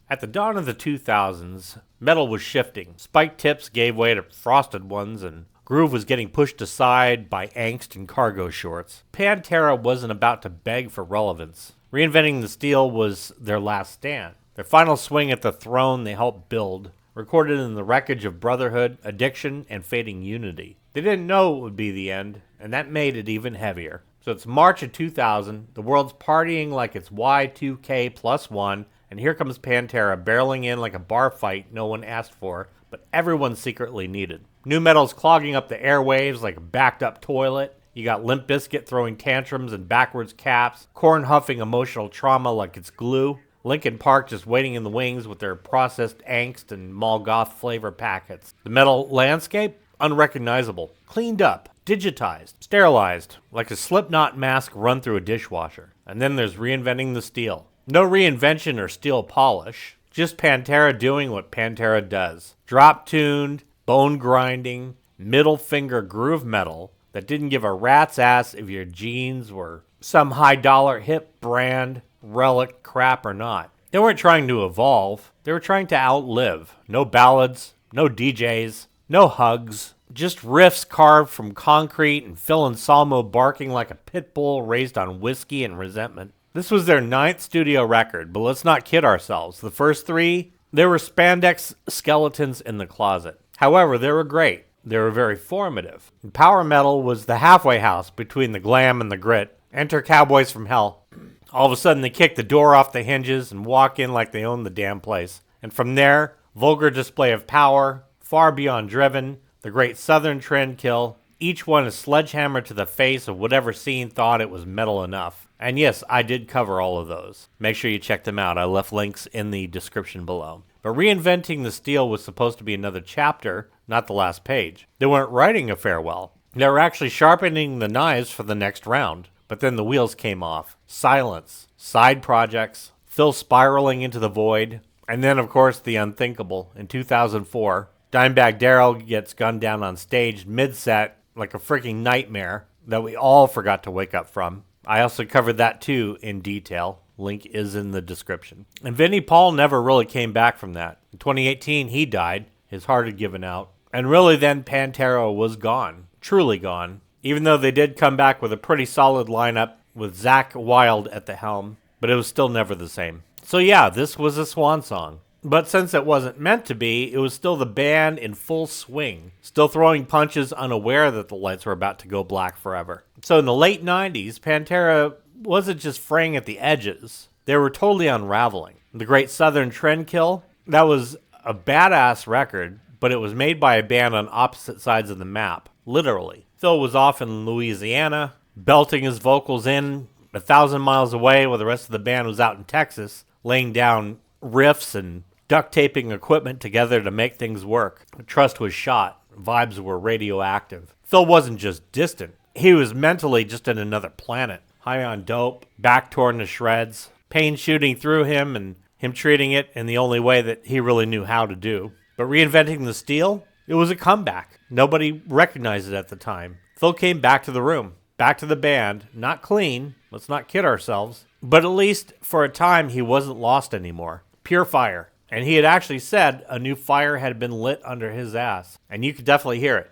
At the dawn of the 2000s, metal was shifting. Spiked tips gave way to frosted ones, and groove was getting pushed aside by angst and cargo shorts. Pantera wasn't about to beg for relevance. Reinventing the Steel was their last stand. Their final swing at the throne they helped build, recorded in the wreckage of brotherhood, addiction, and fading unity. They didn't know it would be the end, and that made it even heavier. So it's March of 2000, the world's partying like it's Y2K plus one, and here comes Pantera barreling in like a bar fight no one asked for, but everyone secretly needed. Nu metal's clogging up the airwaves like a backed up toilet. You got Limp Bizkit throwing tantrums and backwards caps, Korn huffing emotional trauma like it's glue, Linkin Park just waiting in the wings with their processed angst and mall goth flavor packets. The metal landscape? Unrecognizable. Cleaned up. Digitized. Sterilized. Like a Slipknot mask run through a dishwasher. And then there's Reinventing the Steel. No reinvention or steel polish. Just Pantera doing what Pantera does. Drop-tuned, bone-grinding, middle-finger groove metal that didn't give a rat's ass if your jeans were some high-dollar hip brand relic crap or not. They weren't trying to evolve. They were trying to outlive. No ballads, no DJs, no hugs. Just riffs carved from concrete and Phil Anselmo barking like a pit bull raised on whiskey and resentment. This was their 9th studio record, but let's not kid ourselves. The first 3, they were spandex skeletons in the closet. However, they were great. They were very formative. And power metal was the halfway house between the glam and the grit. Enter Cowboys from Hell. All of a sudden, they kick the door off the hinges and walk in like they own the damn place. And from there, vulgar display of power, far beyond driven, the great Southern Trendkill, each one a sledgehammer to the face of whatever scene thought it was metal enough. And yes, I did cover all of those. Make sure you check them out. I left links in the description below. But Reinventing the Steel was supposed to be another chapter, not the last page. They weren't writing a farewell. They were actually sharpening the knives for the next round. But then the wheels came off. Silence. Side projects. Phil spiraling into the void. And then, of course, the unthinkable. In 2004, Dimebag Darrell gets gunned down on stage mid-set like a freaking nightmare that we all forgot to wake up from. I also covered that too in detail. Link is in the description. And Vinnie Paul never really came back from that. In 2018, he died. His heart had given out. And really then Pantera was gone. Truly gone. Even though they did come back with a pretty solid lineup with Zakk Wylde at the helm. But it was still never the same. So yeah, this was a swan song. But since it wasn't meant to be, it was still the band in full swing, still throwing punches unaware that the lights were about to go black forever. So in the late 90s, Pantera wasn't just fraying at the edges. They were totally unraveling. The great Southern Trendkill, that was a badass record, but it was made by a band on opposite sides of the map, literally. Phil was off in Louisiana, belting his vocals in 1,000 miles away while the rest of the band was out in Texas, laying down riffs and duct taping equipment together to make things work. Trust was shot. Vibes were radioactive. Phil wasn't just distant. He was mentally just in another planet. High on dope, back torn to shreds, pain shooting through him and him treating it in the only way that he really knew how to do. But Reinventing the Steel, it was a comeback. Nobody recognized it at the time. Phil came back to the room, back to the band, not clean, let's not kid ourselves, but at least for a time he wasn't lost anymore. Pure fire. And he had actually said a new fire had been lit under his ass. And you could definitely hear it.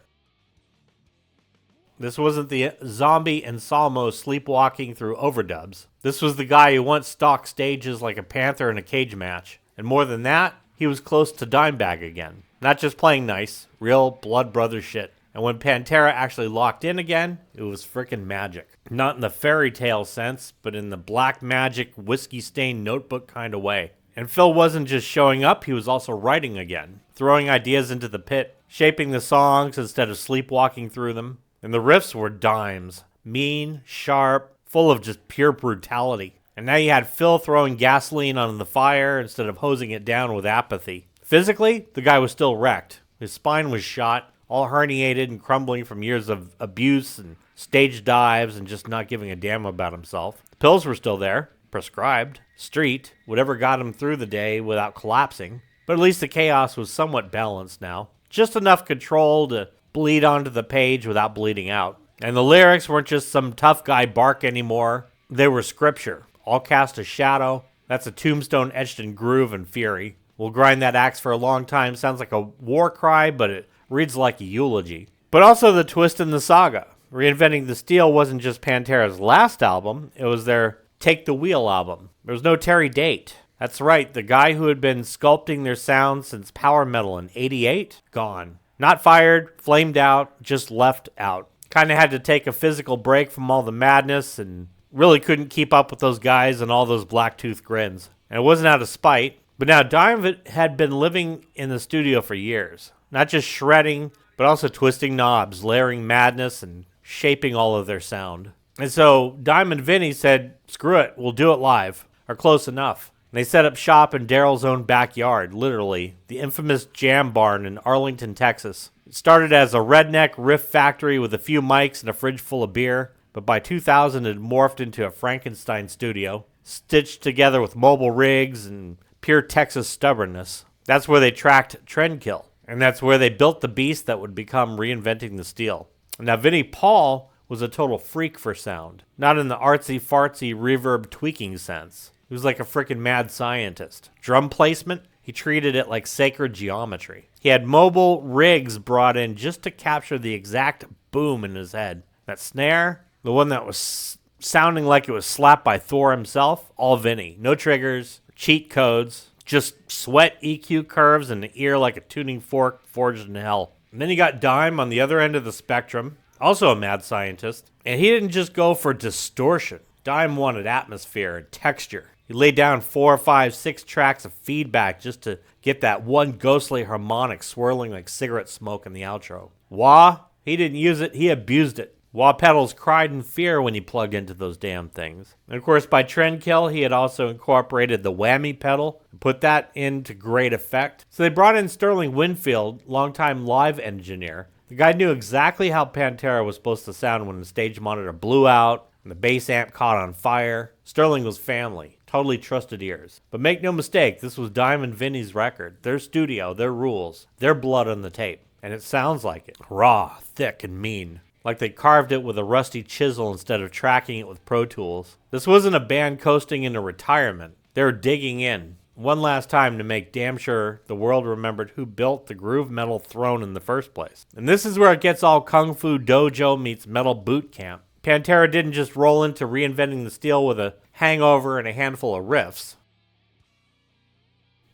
This wasn't the zombie Anselmo sleepwalking through overdubs. This was the guy who once stalked stages like a panther in a cage match. And more than that, he was close to Dimebag again. Not just playing nice, real blood brother shit. And when Pantera actually locked in again, it was frickin' magic. Not in the fairy tale sense, but in the black magic, whiskey-stained notebook kind of way. And Phil wasn't just showing up, he was also writing again, throwing ideas into the pit, shaping the songs instead of sleepwalking through them. And the riffs were dimes, mean, sharp, full of just pure brutality. And now you had Phil throwing gasoline on the fire instead of hosing it down with apathy. Physically, the guy was still wrecked. His spine was shot, all herniated and crumbling from years of abuse and stage dives and just not giving a damn about himself. The pills were still there. Prescribed, street, whatever got him through the day without collapsing. But at least the chaos was somewhat balanced now. Just enough control to bleed onto the page without bleeding out. And the lyrics weren't just some tough guy bark anymore. They were scripture, all cast a shadow, That's a tombstone etched in groove and fury. We'll grind that axe for a long time. Sounds like a war cry, but it reads like a eulogy. But also the twist in the saga. Reinventing the Steel wasn't just Pantera's last album. It was their Take the Wheel album. There was no Terry Date. That's right, the guy who had been sculpting their sound since Power Metal in '88, gone. Not fired, flamed out, just left out. Kind of had to take a physical break from all the madness and really couldn't keep up with those guys and all those black-tooth grins. And it wasn't out of spite, but now Dimebag had been living in the studio for years. Not just shredding, but also twisting knobs, layering madness, and shaping all of their sound. And so Dime and Vinny said, screw it, we'll do it live, or close enough. And they set up shop in Daryl's own backyard, literally, the infamous Jam Barn in Arlington, Texas. It started as a redneck riff factory with a few mics and a fridge full of beer, but by 2000 it morphed into a Frankenstein studio, stitched together with mobile rigs and pure Texas stubbornness. That's where they tracked Trendkill, and that's where they built the beast that would become Reinventing the Steel. Now, Vinnie Paul was a total freak for sound, not in the artsy-fartsy reverb tweaking sense. He was like a freaking mad scientist. Drum placement, he treated it like sacred geometry. He had mobile rigs brought in just to capture the exact boom in his head. That snare, the one that was sounding like it was slapped by Thor himself, all Vinny. No triggers, cheat codes, just sweat EQ curves and an ear like a tuning fork forged in hell. And then you got Dime on the other end of the spectrum, also a mad scientist. And he didn't just go for distortion. Dime wanted atmosphere and texture. He laid down 4, 5, 6 tracks of feedback just to get that one ghostly harmonic swirling like cigarette smoke in the outro. Wah, he didn't use it, he abused it. Wah pedals cried in fear when he plugged into those damn things. And of course, by Trendkill, he had also incorporated the whammy pedal and put that into great effect. So they brought in Sterling Winfield, longtime live engineer. The guy knew exactly how Pantera was supposed to sound when the stage monitor blew out and the bass amp caught on fire. Sterling was family. Totally trusted ears. But make no mistake, this was Dime and Vinny's record. Their studio, their rules, their blood on the tape. And it sounds like it. Raw, thick, and mean. Like they carved it with a rusty chisel instead of tracking it with Pro Tools. This wasn't a band coasting into retirement. They were digging in. One last time to make damn sure the world remembered who built the groove metal throne in the first place. And this is where it gets all Kung Fu Dojo meets metal boot camp. Pantera didn't just roll into Reinventing the Steel with a hangover and a handful of riffs.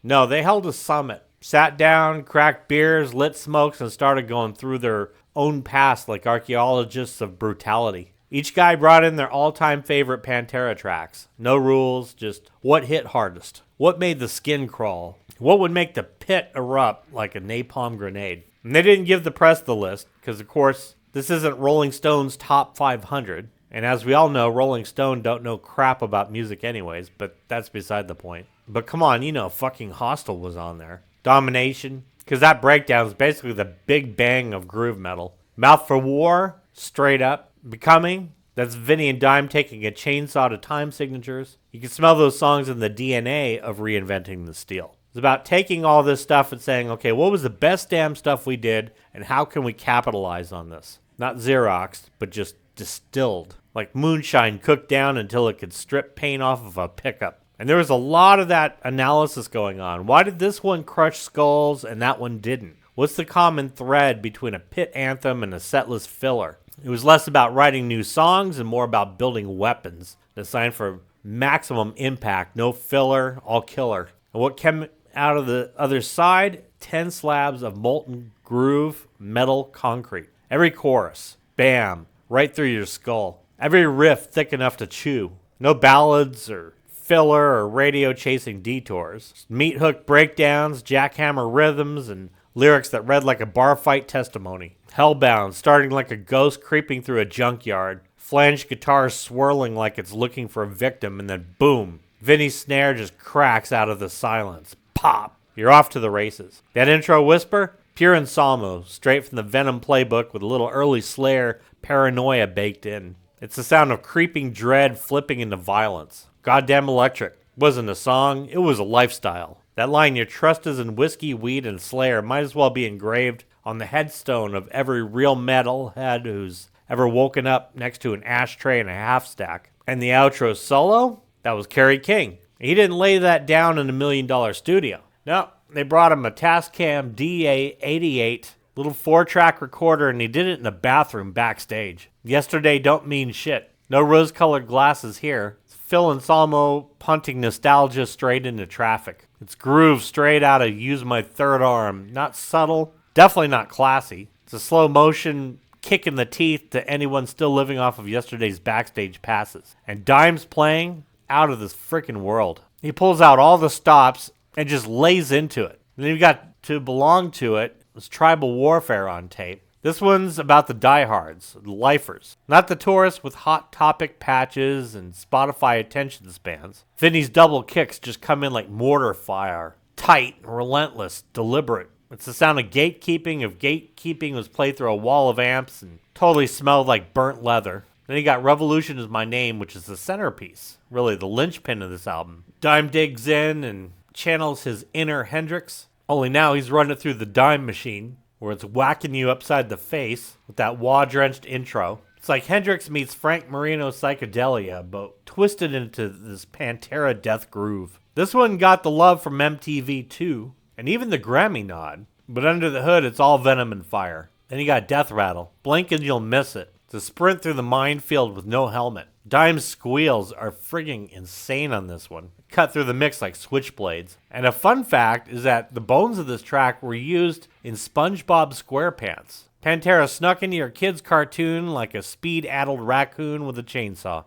No, they held a summit, sat down, cracked beers, lit smokes, and started going through their own past like archaeologists of brutality. Each guy brought in their all-time favorite Pantera tracks. No rules, just what hit hardest. What made the skin crawl? What would make the pit erupt like a napalm grenade? And they didn't give the press the list, because of course, this isn't Rolling Stone's top 500. And as we all know, Rolling Stone don't know crap about music anyways, but that's beside the point. But come on, you know, fucking Hostile was on there. Domination, because that breakdown is basically the big bang of groove metal. Mouth for War, straight up. Becoming, that's Vinny and Dime taking a chainsaw to time signatures. You can smell those songs in the DNA of Reinventing the Steel. It's about taking all this stuff and saying, okay, what was the best damn stuff we did, and how can we capitalize on this? Not Xeroxed, but just distilled. Like moonshine cooked down until it could strip paint off of a pickup. And there was a lot of that analysis going on. Why did this one crush skulls and that one didn't? What's the common thread between a pit anthem and a setlist filler? It was less about writing new songs and more about building weapons designed for maximum impact, no filler, all killer. And what came out of the other side? 10 slabs of molten groove metal concrete. Every chorus, bam, right through your skull. Every riff thick enough to chew. No ballads or filler or radio chasing detours. Meat hook breakdowns, jackhammer rhythms, and lyrics that read like a bar fight testimony. Hellbound, starting like a ghost creeping through a junkyard. Flanged guitar swirling like it's looking for a victim, and then boom, Vinny's snare just cracks out of the silence. Pop! You're off to the races. That intro whisper? Pure Anselmo, straight from the Venom playbook with a little early Slayer paranoia baked in. It's the sound of creeping dread flipping into violence. Goddamn electric. It wasn't a song, it was a lifestyle. That line, your trust is in whiskey, weed, and Slayer, might as well be engraved on the headstone of every real metalhead who's ever woken up next to an ashtray and a half stack. And the outro solo? That was Kerry King. He didn't lay that down in $1 million studio. No, they brought him a Tascam DA88 little 4-track recorder, and he did it in a bathroom backstage. Yesterday don't mean shit. No rose-colored glasses here. It's Phil Anselmo punting nostalgia straight into traffic. It's groove straight out of Use My Third Arm. Not subtle, definitely not classy. It's a slow motion kick in the teeth to anyone still living off of yesterday's backstage passes. And Dime's playing out of this freaking world. He pulls out all the stops and just lays into it. And then you've got To Belong to It. It's Tribal Warfare on tape. This one's about the diehards, the lifers, not the tourists with hot topic patches and Spotify attention spans. Vinny's double kicks just come in like mortar fire, tight, relentless, deliberate. It's the sound of gatekeeping if gatekeeping was played through a wall of amps and totally smelled like burnt leather. Then you got Revolution Is My Name, which is the centerpiece, really the linchpin of this album. Dime digs in and channels his inner Hendrix. Only now he's running it through the Dime machine, where it's whacking you upside the face with that wah-drenched intro. It's like Hendrix meets Frank Marino psychedelia, but twisted into this Pantera death groove. This one got the love from MTV too, and even the Grammy nod. But under the hood, it's all venom and fire. Then you got Death Rattle. Blink and you'll miss it. It's a sprint through the minefield with no helmet. Dime's squeals are frigging insane on this one. Cut through the mix like switchblades. And a fun fact is that the bones of this track were used in SpongeBob SquarePants. Pantera snuck into your kid's cartoon like a speed-addled raccoon with a chainsaw.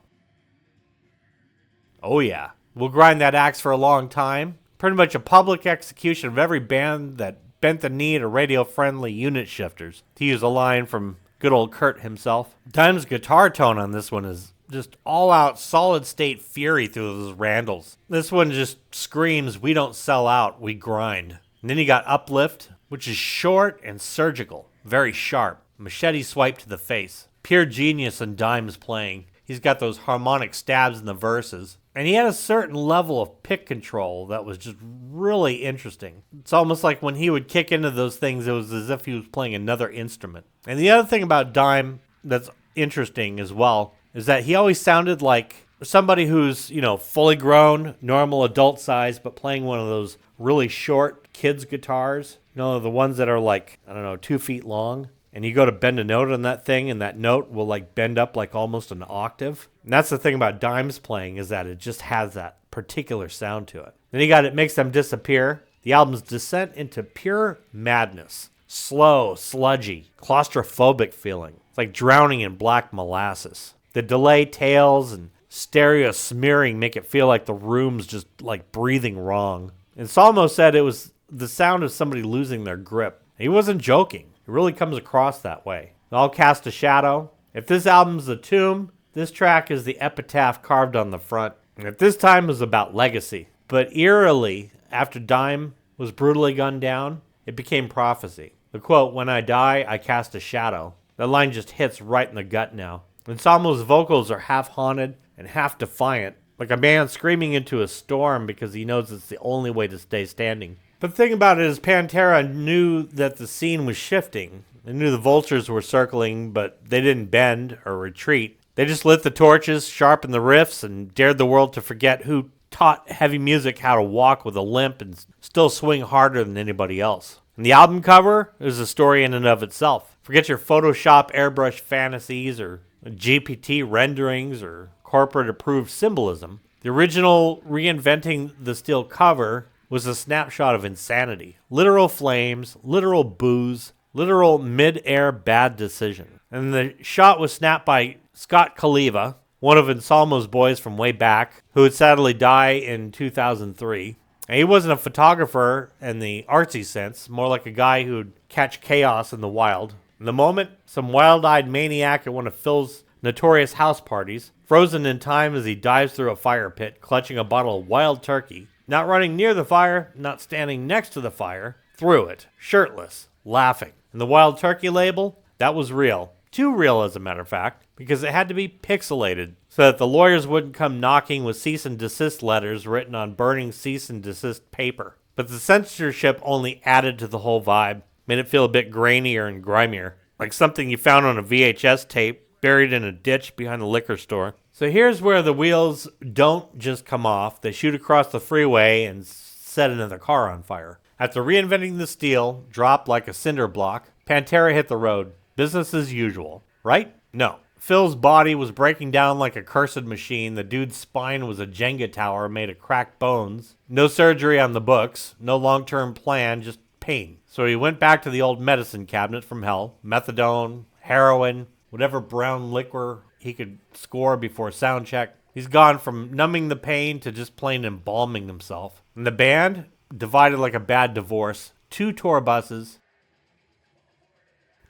Oh yeah, we'll grind that axe for a long time. Pretty much a public execution of every band that bent the knee to radio-friendly unit shifters, to use a line from good old Kurt himself. Dime's guitar tone on this one is just all-out solid-state fury through those Randalls. This one just screams, we don't sell out, we grind. And then you got Uplift, which is short and surgical, very sharp. Machete swipe to the face. Pure genius in Dime's playing. He's got those harmonic stabs in the verses. And he had a certain level of pick control that was just really interesting. It's almost like when he would kick into those things, it was as if he was playing another instrument. And the other thing about Dime that's interesting as well is that he always sounded like somebody who's, fully grown, normal adult size, but playing one of those really short kids guitars. The ones that are like, 2 feet long. And you go to bend a note on that thing, and that note will bend up like almost an octave. And that's the thing about Dime's playing, is that it just has that particular sound to it. Then you got It Makes Them Disappear. The album's descent into pure madness. Slow, sludgy, claustrophobic feeling. It's like drowning in black molasses. The delay tails and stereo smearing make it feel like the room's just breathing wrong. And Salmo said it was the sound of somebody losing their grip. He wasn't joking. It really comes across that way. They all cast a shadow. If this album's a tomb, this track is the epitaph carved on the front. And at this time, it was about legacy. But eerily, after Dime was brutally gunned down, it became prophecy. The quote, "When I die, I cast a shadow." That line just hits right in the gut now. And Salmo's vocals are half haunted and half defiant, like a man screaming into a storm because he knows it's the only way to stay standing. But the thing about it is Pantera knew that the scene was shifting. They knew the vultures were circling, but they didn't bend or retreat. They just lit the torches, sharpened the riffs, and dared the world to forget who taught heavy music how to walk with a limp and still swing harder than anybody else. And the album cover is a story in and of itself. Forget your Photoshop airbrush fantasies or GPT renderings or corporate-approved symbolism. The original reinventing the steel cover was a snapshot of insanity. Literal flames, literal booze, literal mid-air bad decision. And the shot was snapped by Scott Kaliva, one of Anselmo's boys from way back, who would sadly die in 2003. And he wasn't a photographer in the artsy sense, more like a guy who'd catch chaos in the wild. In the moment, some wild-eyed maniac at one of Phil's notorious house parties, frozen in time as he dives through a fire pit, clutching a bottle of wild turkey, not running near the fire, not standing next to the fire, through it, shirtless, laughing. And the wild turkey label, that was real. Too real, as a matter of fact, because it had to be pixelated so that the lawyers wouldn't come knocking with cease and desist letters written on burning cease and desist paper. But the censorship only added to the whole vibe, made it feel a bit grainier and grimier, like something you found on a VHS tape buried in a ditch behind the liquor store. So here's where the wheels don't just come off. They shoot across the freeway and set another car on fire. After reinventing the steel, dropped like a cinder block, Pantera hit the road. Business as usual. Right? No. Phil's body was breaking down like a cursed machine. The dude's spine was a Jenga tower made of cracked bones. No surgery on the books. No long-term plan, just pain. So he went back to the old medicine cabinet from hell. Methadone, heroin, whatever brown liquor he could score before sound check. He's gone from numbing the pain to just plain embalming himself. And the band, divided like a bad divorce. 2 tour buses.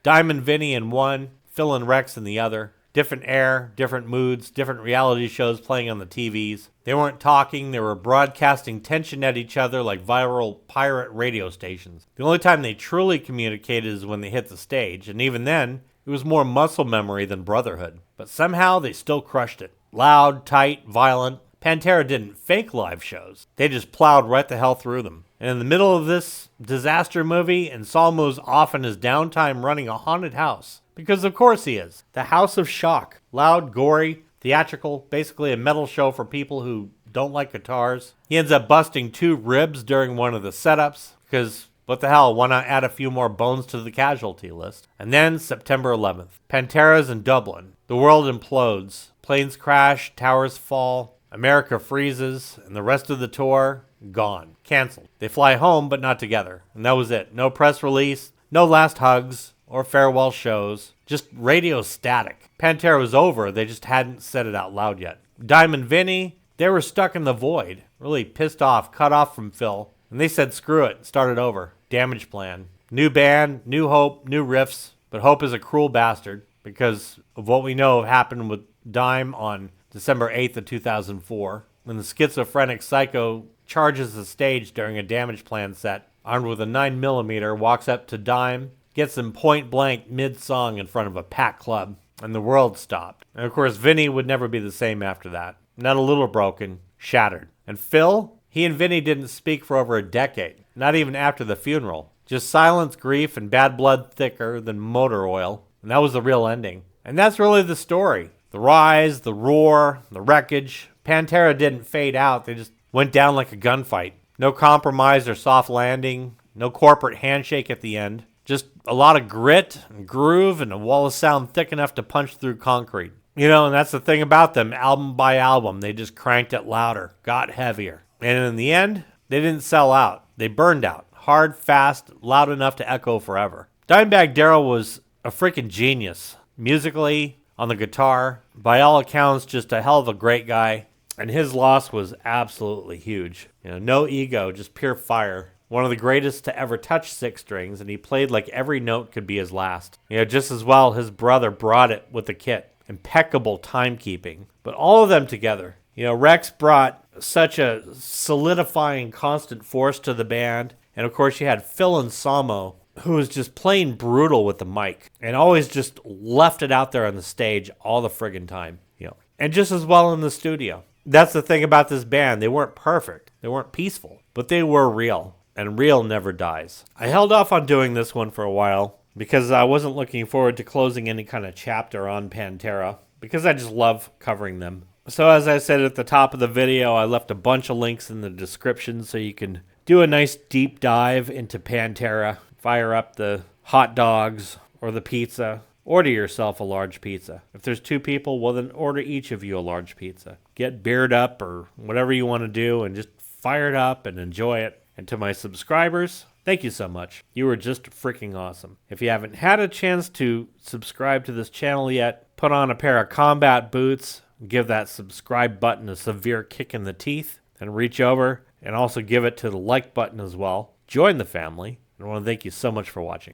Diamond Vinny in one, Phil and Rex in the other. Different air, different moods, different reality shows playing on the TVs. They weren't talking, they were broadcasting tension at each other like viral pirate radio stations. The only time they truly communicated is when they hit the stage, and even then, it was more muscle memory than brotherhood. But somehow they still crushed it. Loud, tight, violent. Pantera didn't fake live shows. They just plowed right the hell through them. And in the middle of this disaster movie, Anselmo's off in his downtime running a haunted house. Because of course he is. The House of Shock. Loud, gory, theatrical, basically a metal show for people who don't like guitars. He ends up busting 2 ribs during one of the setups. Because what the hell, why not add a few more bones to the casualty list? And then September 11th. Pantera's in Dublin. The world implodes. Planes crash, towers fall. America freezes, and the rest of the tour, gone. Canceled. They fly home, but not together. And that was it. No press release, no last hugs, or farewell shows. Just radio static. Pantera was over, they just hadn't said it out loud yet. Diamond Vinny, they were stuck in the void. Really pissed off, cut off from Phil. And they said screw it, started over. Damage plan. New band, new hope, new riffs. But hope is a cruel bastard because of what we know happened with Dime on December 8th of 2004, when the schizophrenic psycho charges the stage during a Damage Plan set, armed with a 9mm, walks up to Dime, gets him point blank mid-song in front of a packed club, and the world stopped. And of course, Vinny would never be the same after that. Not a little broken, shattered. And Phil, he and Vinny didn't speak for over a decade, not even after the funeral. Just silence, grief, and bad blood thicker than motor oil. And that was the real ending. And that's really the story. The rise, the roar, the wreckage. Pantera didn't fade out. They just went down like a gunfight. No compromise or soft landing. No corporate handshake at the end. Just a lot of grit and groove and a wall of sound thick enough to punch through concrete. You know, and that's the thing about them. Album by album, they just cranked it louder, got heavier. And in the end, they didn't sell out. They burned out. Hard, fast, loud enough to echo forever. Dimebag Darrell was a freaking genius. Musically, on the guitar, by all accounts, just a hell of a great guy. And his loss was absolutely huge. You know, no ego, just pure fire. One of the greatest to ever touch 6 strings, and he played like every note could be his last. You know, just as well his brother brought it with the kit. Impeccable timekeeping. But all of them together. You know, Rex brought such a solidifying constant force to the band. And of course you had Phil Anselmo, who was just plain brutal with the mic and always just left it out there on the stage all the friggin' time, you know, and just as well in the studio. That's the thing about this band. They weren't perfect. They weren't peaceful, but they were real, and real never dies. I held off on doing this one for a while because I wasn't looking forward to closing any kind of chapter on Pantera because I just love covering them. So as I said at the top of the video, I left a bunch of links in the description so you can do a nice deep dive into Pantera. Fire up the hot dogs or the pizza. Order yourself a large pizza. If there's 2 people, well then order each of you a large pizza. Get beered up or whatever you want to do and just fire it up and enjoy it. And to my subscribers, thank you so much. You were just freaking awesome. If you haven't had a chance to subscribe to this channel yet, put on a pair of combat boots, give that subscribe button a severe kick in the teeth, and reach over and also give it to the like button as well. Join the family. I want to thank you so much for watching.